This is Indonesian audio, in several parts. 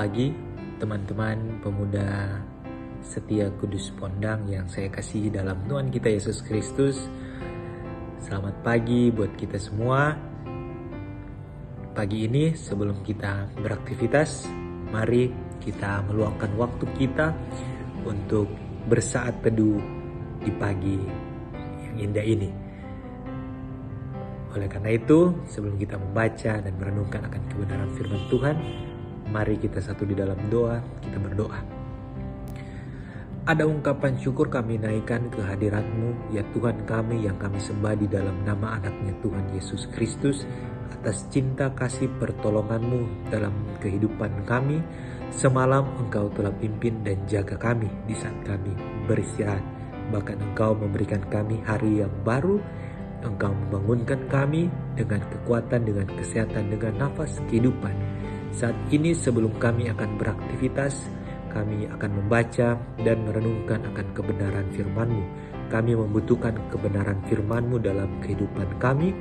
pagi teman-teman pemuda setia Kudus Pondang yang saya kasihi dalam Tuhan kita Yesus Kristus. Selamat pagi buat kita semua. Pagi ini sebelum kita beraktivitas, mari kita meluangkan waktu kita untuk bersaat teduh di pagi yang indah ini. Oleh karena itu, sebelum kita membaca dan merenungkan akan kebenaran firman Tuhan, mari kita satu di dalam doa, kita berdoa. Ada ungkapan syukur kami naikkan ke hadirat-Mu, ya Tuhan kami yang kami sembah di dalam nama anaknya Tuhan Yesus Kristus, atas cinta kasih pertolongan-Mu dalam kehidupan kami. Semalam Engkau telah pimpin dan jaga kami di saat kami beristirahat. Bahkan Engkau memberikan kami hari yang baru. Engkau membangunkan kami dengan kekuatan, dengan kesehatan, dengan nafas kehidupan. Saat ini sebelum kami akan beraktivitas, kami akan membaca dan merenungkan akan kebenaran firman-Mu. Kami membutuhkan kebenaran firman-Mu dalam kehidupan kami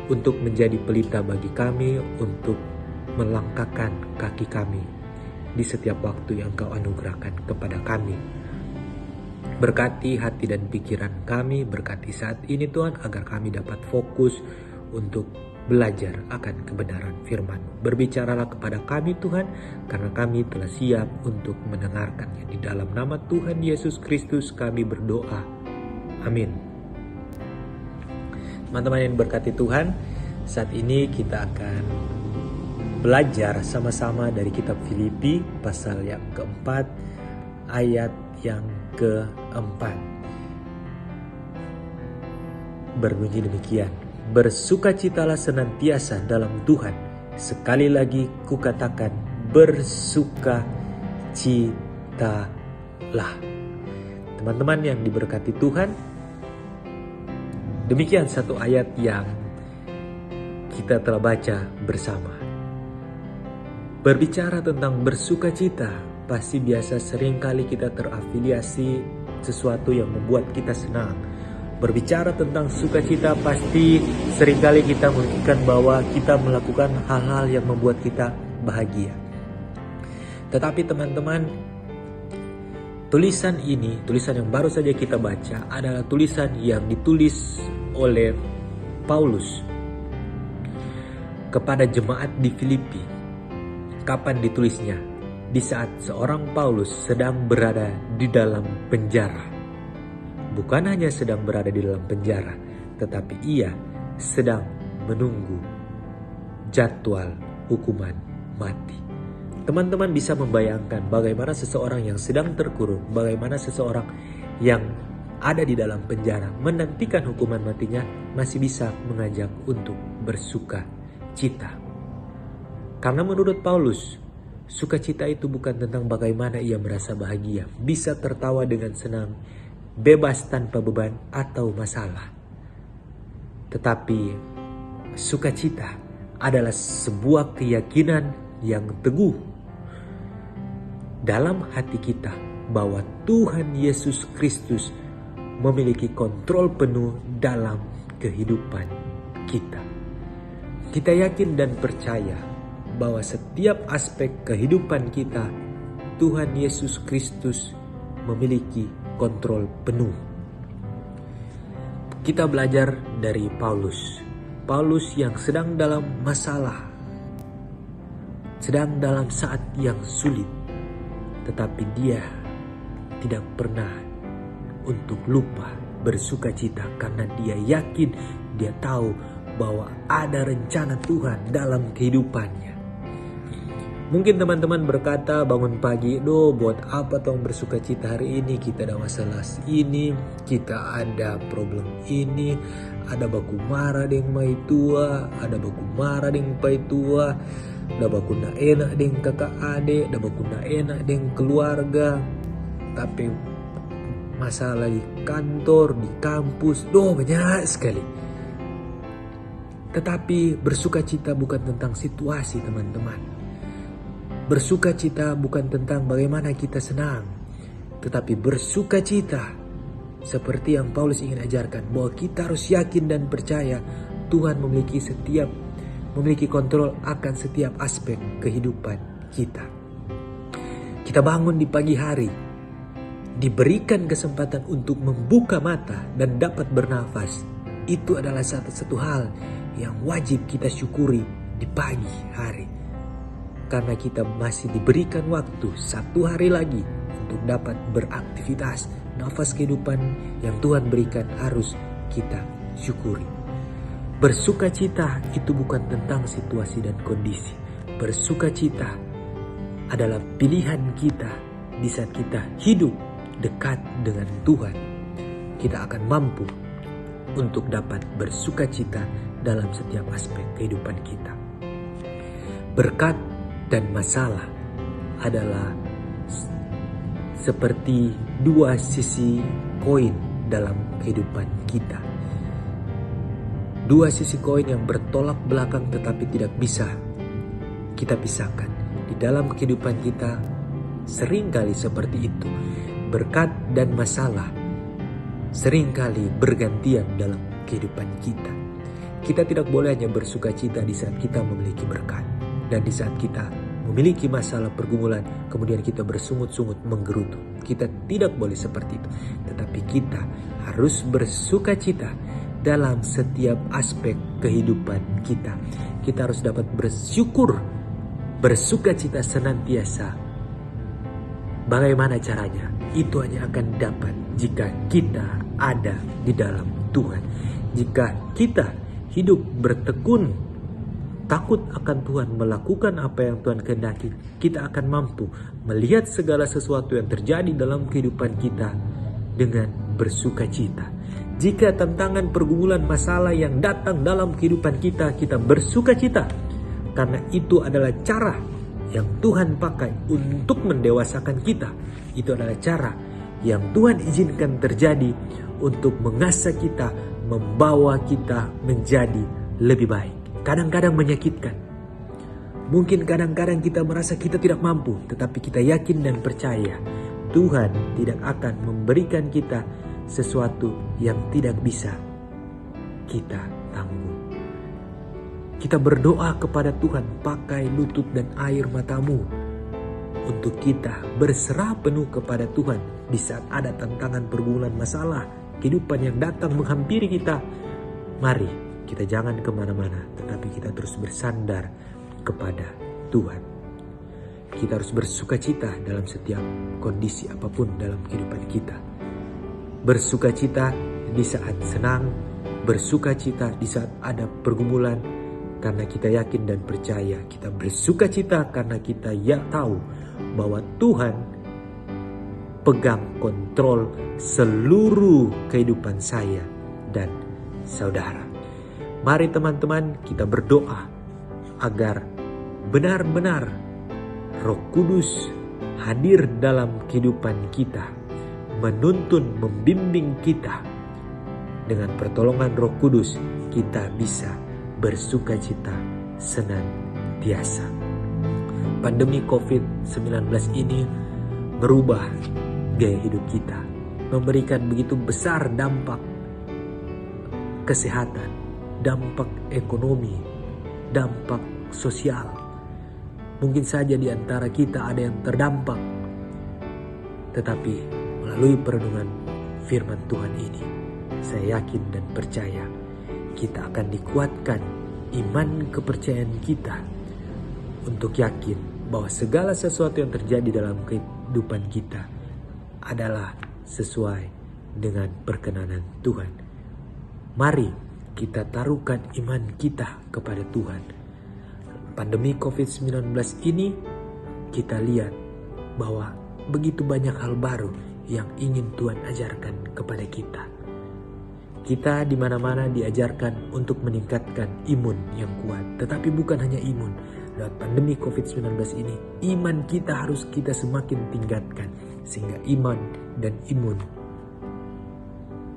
untuk menjadi pelita bagi kami, untuk melangkahkan kaki kami di setiap waktu yang Engkau anugerahkan kepada kami. Berkati hati dan pikiran kami, berkati saat ini Tuhan, agar kami dapat fokus untuk belajar akan kebenaran firman-Mu. Berbicaralah kepada kami Tuhan, karena kami telah siap untuk mendengarkannya. Di dalam nama Tuhan Yesus Kristus kami berdoa. Amin. Teman-teman yang berkati Tuhan, saat ini kita akan belajar sama-sama dari kitab Filipi pasal yang keempat, ayat yang keempat. Berbunyi demikian: bersukacitalah senantiasa dalam Tuhan. Sekali lagi kukatakan, bersukacitalah. Teman-teman yang diberkati Tuhan, demikian satu ayat yang kita telah baca bersama. Berbicara tentang bersukacita, pasti biasa seringkali kita terafiliasi sesuatu yang membuat kita senang. Berbicara tentang sukacita, pasti seringkali kita memikirkan bahwa kita melakukan hal-hal yang membuat kita bahagia. Tetapi teman-teman, tulisan ini, tulisan yang baru saja kita baca, adalah tulisan yang ditulis oleh Paulus kepada jemaat di Filipi. Kapan ditulisnya? Di saat seorang Paulus sedang berada di dalam penjara. Bukan hanya sedang berada di dalam penjara, tetapi ia sedang menunggu jadwal hukuman mati. Teman-teman bisa membayangkan bagaimana seseorang yang sedang terkurung, bagaimana seseorang yang ada di dalam penjara menantikan hukuman matinya masih bisa mengajak untuk bersuka cita. Karena menurut Paulus, sukacita itu bukan tentang bagaimana ia merasa bahagia, bisa tertawa dengan senang, bebas tanpa beban atau masalah. Tetapi sukacita adalah sebuah keyakinan yang teguh dalam hati kita bahwa Tuhan Yesus Kristus memiliki kontrol penuh dalam kehidupan kita. Kita yakin dan percaya bahwa setiap aspek kehidupan kita, Tuhan Yesus Kristus memiliki kontrol penuh. Kita belajar dari Paulus. Paulus yang sedang dalam masalah, sedang dalam saat yang sulit, tetapi dia tidak pernah untuk lupa bersukacita karena dia yakin, dia tahu bahwa ada rencana Tuhan dalam kehidupannya. Mungkin teman-teman berkata bangun pagi, buat apa tong bersukacita hari ini? Kita ada masalah ini, kita ada problem ini, ada baku marah dengan mai tua, ada baku marah dengan pai tua, ada baku na enak dengan kakak adik, ada baku na enak dengan keluarga. Tapi masalah di kantor, di kampus, banyak sekali. Tetapi bersukacita bukan tentang situasi, teman-teman. Bersukacita bukan tentang bagaimana kita senang, tetapi bersukacita seperti yang Paulus ingin ajarkan, bahwa kita harus yakin dan percaya Tuhan memiliki kontrol akan setiap aspek kehidupan kita. Kita bangun di pagi hari, diberikan kesempatan untuk membuka mata dan dapat bernafas. Itu adalah satu hal yang wajib kita syukuri di pagi hari. Karena kita masih diberikan waktu 1 hari lagi untuk dapat beraktivitas. Nafas kehidupan yang Tuhan berikan harus kita syukuri. Bersukacita itu bukan tentang situasi dan kondisi. Bersukacita adalah pilihan kita di saat kita hidup dekat dengan Tuhan. Kita akan mampu untuk dapat bersukacita dalam setiap aspek kehidupan kita. Berkat dan masalah adalah seperti 2 sisi koin dalam kehidupan kita. 2 sisi koin yang bertolak belakang tetapi tidak bisa kita pisahkan. Di dalam kehidupan kita seringkali seperti itu. Berkat dan masalah seringkali bergantian dalam kehidupan kita. Kita tidak boleh hanya bersukacita di saat kita memiliki berkat. Dan di saat kita memiliki masalah pergumulan, kemudian kita bersungut-sungut menggerutu. Kita tidak boleh seperti itu. Tetapi kita harus bersukacita dalam setiap aspek kehidupan kita. Kita harus dapat bersyukur, bersukacita senantiasa. Bagaimana caranya? Itu hanya akan dapat jika kita ada di dalam Tuhan. Jika kita hidup bertekun, takut akan Tuhan, melakukan apa yang Tuhan kehendaki, kita akan mampu melihat segala sesuatu yang terjadi dalam kehidupan kita dengan bersukacita. Jika tantangan, pergumulan, masalah yang datang dalam kehidupan kita, kita bersukacita. Karena itu adalah cara yang Tuhan pakai untuk mendewasakan kita. Itu adalah cara yang Tuhan izinkan terjadi untuk mengasah kita, membawa kita menjadi lebih baik. Kadang-kadang menyakitkan. Mungkin kadang-kadang kita merasa kita tidak mampu, tetapi kita yakin dan percaya Tuhan tidak akan memberikan kita sesuatu yang tidak bisa kita tanggung. Kita berdoa kepada Tuhan, pakai lutut dan air matamu untuk kita berserah penuh kepada Tuhan di saat ada tantangan, pergumulan, masalah, kehidupan yang datang menghampiri kita. Mari kita jangan kemana-mana, tetapi kita terus bersandar kepada Tuhan. Kita harus bersukacita dalam setiap kondisi apapun dalam kehidupan kita. Bersukacita di saat senang, bersukacita di saat ada pergumulan, karena kita yakin dan percaya. Kita bersukacita karena kita tahu bahwa Tuhan pegang kontrol seluruh kehidupan saya dan saudara. Mari teman-teman, kita berdoa agar benar-benar Roh Kudus hadir dalam kehidupan kita, menuntun, membimbing kita. Dengan pertolongan Roh Kudus, kita bisa bersukacita senantiasa. Pandemi COVID-19 ini merubah gaya hidup kita, memberikan begitu besar dampak kesehatan, dampak ekonomi, dampak sosial. Mungkin saja di antara kita ada yang terdampak, tetapi melalui perenungan firman Tuhan ini, saya yakin dan percaya kita akan dikuatkan iman kepercayaan kita untuk yakin bahwa segala sesuatu yang terjadi dalam kehidupan kita adalah sesuai dengan perkenanan Tuhan. Mari kita taruhkan iman kita kepada Tuhan. Pandemi COVID-19 ini kita lihat bahwa begitu banyak hal baru yang ingin Tuhan ajarkan kepada kita. Kita di mana-mana diajarkan untuk meningkatkan imun yang kuat. Tetapi bukan hanya imun. Lewat pandemi COVID-19 ini, iman kita harus kita semakin tingkatkan. Sehingga iman dan imun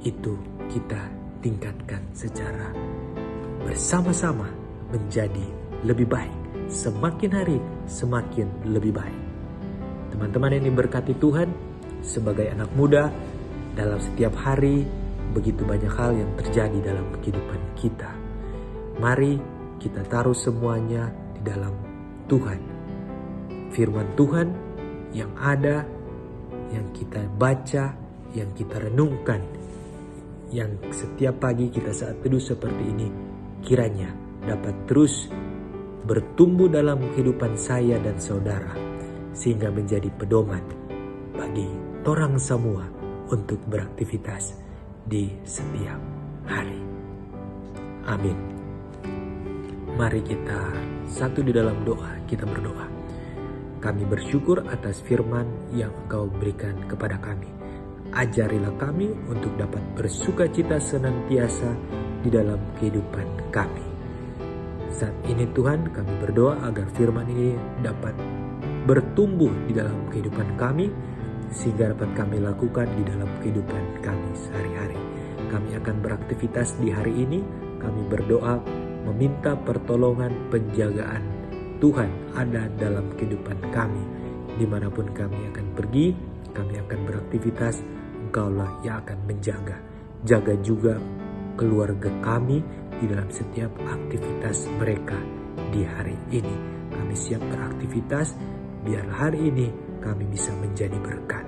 itu kita tingkatkan secara bersama-sama menjadi lebih baik. Semakin hari semakin lebih baik. Teman-teman yang diberkati Tuhan, sebagai anak muda, dalam setiap hari begitu banyak hal yang terjadi dalam kehidupan kita. Mari kita taruh semuanya di dalam Tuhan. Firman Tuhan yang ada, yang kita baca, yang kita renungkan, yang setiap pagi kita saat teduh seperti ini, kiranya dapat terus bertumbuh dalam kehidupan saya dan saudara, sehingga menjadi pedoman bagi torang semua untuk beraktivitas di setiap hari. Amin. Mari kita satu di dalam doa, kita berdoa. Kami bersyukur atas firman yang Engkau berikan kepada kami. Ajarilah kami untuk dapat bersukacita senantiasa di dalam kehidupan kami. Saat ini Tuhan, kami berdoa agar firman ini dapat bertumbuh di dalam kehidupan kami, sehingga dapat kami lakukan di dalam kehidupan kami sehari-hari. Kami akan beraktivitas di hari ini. Kami berdoa meminta pertolongan penjagaan Tuhan ada dalam kehidupan kami. Dimanapun kami akan pergi, kami akan beraktivitas, Engkaulah yang akan menjaga. Jaga juga keluarga kami di dalam setiap aktivitas mereka di hari ini. Kami siap beraktivitas, biar hari ini kami bisa menjadi berkat.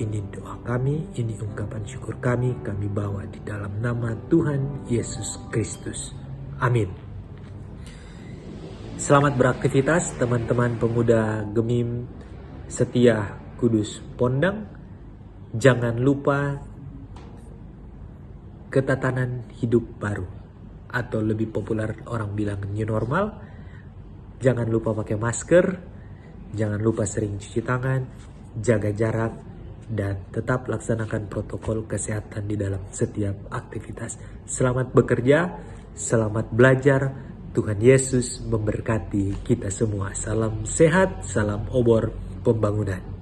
Ini doa kami, ini ungkapan syukur kami bawa di dalam nama Tuhan Yesus Kristus. Amin. Selamat beraktivitas teman-teman pemuda Gemim Setia Kudus Pondang. Jangan lupa ketatanan hidup baru, atau lebih populer orang bilang new normal. Jangan lupa pakai masker, jangan lupa sering cuci tangan, jaga jarak, dan tetap laksanakan protokol kesehatan di dalam setiap aktivitas. Selamat bekerja, selamat belajar. Tuhan Yesus memberkati kita semua. Salam sehat, salam obor pembangunan.